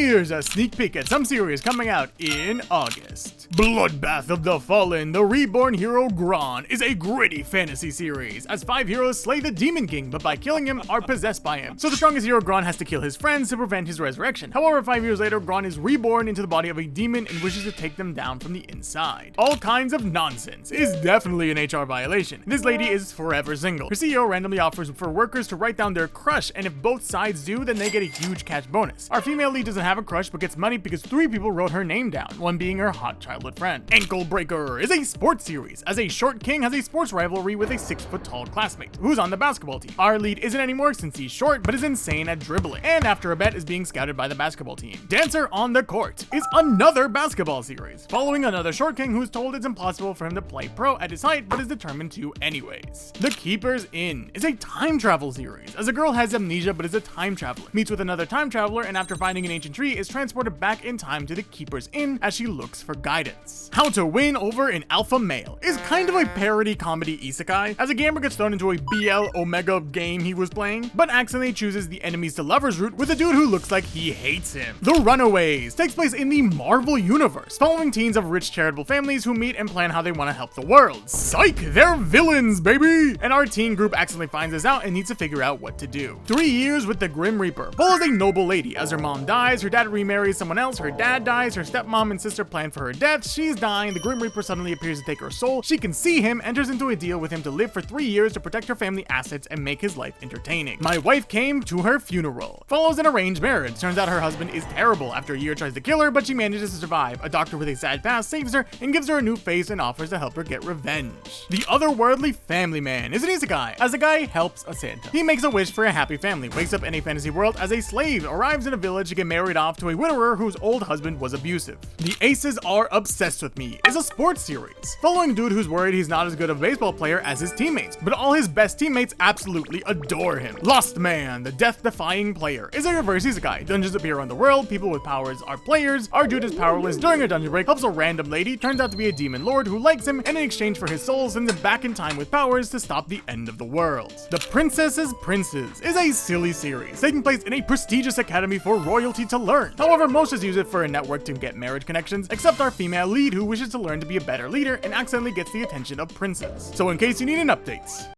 Here's a sneak peek at some series coming out in August. Bloodbath of the Fallen, the Reborn hero Gron is a gritty fantasy series, as 5 heroes slay the Demon King, but by killing him are possessed by him. So the strongest hero Gron has to kill his friends to prevent his resurrection. However, 5 years later, Gron is reborn into the body of a demon and wishes to take them down from the inside. All kinds of nonsense. It is definitely an HR violation. This lady is forever single. Her CEO randomly offers for workers to write down their crush, and if both sides do, then they get a huge cash bonus. Our female lead doesn't have a crush but gets money because 3 people wrote her name down, one being her hot childhood friend. Ankle Breaker is a sports series, as a short king has a sports rivalry with a 6-foot-tall classmate, who's on the basketball team. Our lead isn't anymore since he's short, but is insane at dribbling, and after a bet is being scouted by the basketball team. Dancer on the Court is another basketball series, following another short king who's told it's impossible for him to play pro at his height, but is determined to anyways. The Keeper's Inn is a time travel series, as a girl has amnesia but is a time traveler, meets with another time traveler, and after finding an ancient tree is transported back in time to the Keeper's Inn as she looks for guidance. How to Win Over an Alpha Male is kind of a parody comedy isekai, as a gamer gets thrown into a BL Omega game he was playing, but accidentally chooses the enemies to lovers route with a dude who looks like he hates him. The Runaways takes place in the Marvel Universe, following teens of rich charitable families who meet and plan how they want to help the world. Psych, they're villains, baby! And our teen group accidentally finds this out and needs to figure out what to do. 3 Years with the Grim Reaper follows a noble lady as her mom dies, her dad remarries someone else, her dad dies, her stepmom and sister plan for her death, she's dying, the Grim Reaper suddenly appears to take her soul, she can see him, enters into a deal with him to live for 3 years to protect her family assets and make his life entertaining. My Wife Came to Her Funeral follows an arranged marriage. Turns out her husband is terrible. After a year tries to kill her, but she manages to survive. A doctor with a sad past saves her and gives her a new face and offers to help her get revenge. The Otherworldly Family Man is an isekai, as a guy helps a Santa. He makes a wish for a happy family, wakes up in a fantasy world as a slave, arrives in a village to get married off to a widower whose old husband was abusive. The Aces Are Obsessed with Me is a sports series, following a dude who's worried he's not as good of a baseball player as his teammates, but all his best teammates absolutely adore him. Lost Man, the Death-Defying player, is a reverse isekai. Dungeons appear on the world, people with powers are players, our dude is powerless during a dungeon break, helps a random lady, turns out to be a demon lord who likes him, and in exchange for his soul sends him back in time with powers to stop the end of the world. The Princess's Princes is a silly series, taking place in a prestigious academy for royalty to learn. However, most just use it for a network to get marriage connections, except our female lead who wishes to learn to be a better leader and accidentally gets the attention of princes. So in case you need an update,